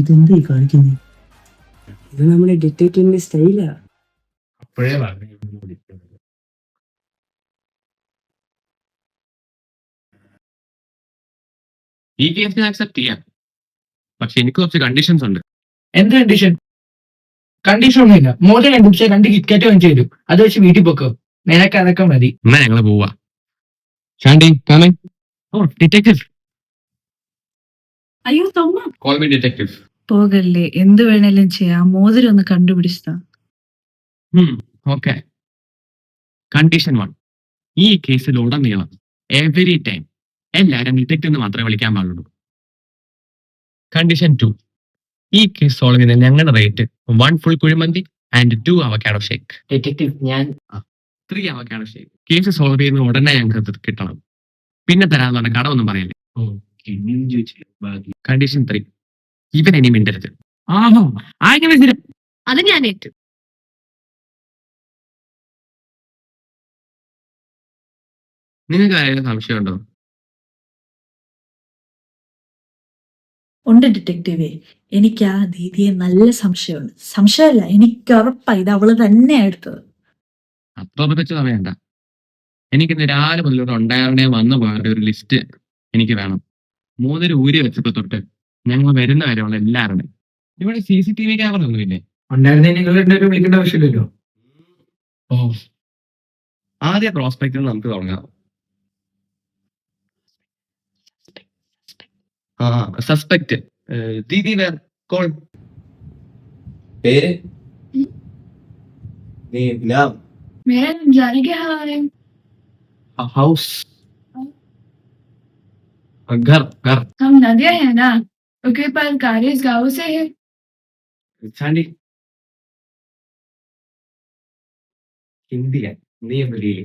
ഇതെന്താ കാണിക്കുന്നത്? ഇത് നമ്മുടെ ഡിറ്റക്റ്റീവിന്റെ സ്റ്റൈലാ. അപ്പോഴേ പറഞ്ഞു ഇവനെ വിളിക്കുന്നത്. ഈ കേസ് ഞാൻ അക്സെപ്റ്റ് ചെയ്യാം, പക്ഷെ എനിക്ക് കുറച്ച് കണ്ടീഷൻസ് ഉണ്ട്. എന്ത് കണ്ടീഷൻ? കണ്ടീഷൻ ഒന്നുമില്ല. മോദി കണ്ടുപിടിച്ച 2 കിറ്റ്കാറ്റ് വാങ്ങിച്ചു തരും. അത് വെച്ച് വീട്ടിൽ പൊക്കോ. നിനക്ക് അതൊക്കെ മതി. എന്നാ ഞങ്ങള് പോവാ. ഷാൻഡി കമിങ്. ഓ ഡിറ്റക്റ്റീവ്, അയ്യോ തൊമ്മ കോൾ മീ ഡിറ്റക്റ്റീവ്. പോകല്ലേ, എന്ത് വേണേലും ചെയ്യാം. മോതിരം ഒന്ന് കണ്ടുപിടിച്ചാ. ഓക്കെ. കണ്ടീഷൻ 1, ഈ കേസിൽ ഉടനീളം എവറി ടൈം എല്ലാവരും ഡിറ്റക്റ്റീവ് എന്ന് മാത്രമേ വിളിക്കാൻ പാടുള്ളൂ. കണ്ടീഷൻ 2, ഈ കേസ് സോൾവ് ചെയ്യുന്ന ഞങ്ങളുടെ rate 1 full kuzhimanthi and 2 avocado shake. Detective, ഞാൻ 3 അവക്കാഡോ ഷേക്ക്. കേസ് സോൾവ് ചെയ്യുന്ന ഉടനെ ഞങ്ങൾക്ക് അത് കിട്ടണം. പിന്നെ തരാന്ന് പറഞ്ഞ കടമൊന്നും പറയല്ലേ. കണ്ടീഷൻ 3, ഇവൻ ഇനി മിണ്ടരുത്. ആഹോ, ആയിരം അത് ഞാൻ ഏറ്റു. നിങ്ങൾക്ക് ആരെങ്കിലും സംശയമുണ്ടോ? ഉണ്ട് ഡിറ്റക്റ്റീവേ, എനിക്ക് ആ ദീദിയെ നല്ല സംശയമുണ്ട്. സംശയമല്ല, എനിക്ക് ഉറപ്പായി ഇത് അവള് തന്നെയാ എടുത്തത്. അപ്പൊ വെച്ച് സമയണ്ട. എനിക്കിന്ന് രാവിലെ മുതലൂടെ ഉണ്ടായവരുടെ വന്നു പോയവരുടെ ഒരു ലിസ്റ്റ് എനിക്ക് വേണം. 3 ഊരി വെച്ചപ്പോ തൊട്ട് ഞങ്ങൾ വരുന്ന വരെയുള്ള എല്ലാവരുടെയും. ഇവിടെ CCTV ക്യാമറ ഒന്നുമില്ലേ? ഉണ്ടായിരുന്നെ നിങ്ങൾ രണ്ടുപേരും വിളിക്കേണ്ട ആവശ്യമില്ലല്ലോ. ഓ, ആദ്യ പ്രോസ്പെക്റ്റിൽ നമുക്ക് തുടങ്ങാം. സസ്പെക്ട് ദീദി വേർ കോൾ. പേര് നാം मेरा नाम जाने क्या है? ഹൗസ് घर घर. हम नदिया है ना, उसके पास गाड़ी इस गाँव से है. ചാണ്ടി ഹിന്ദിയാ, നീ ഒന്ന് ലീലി.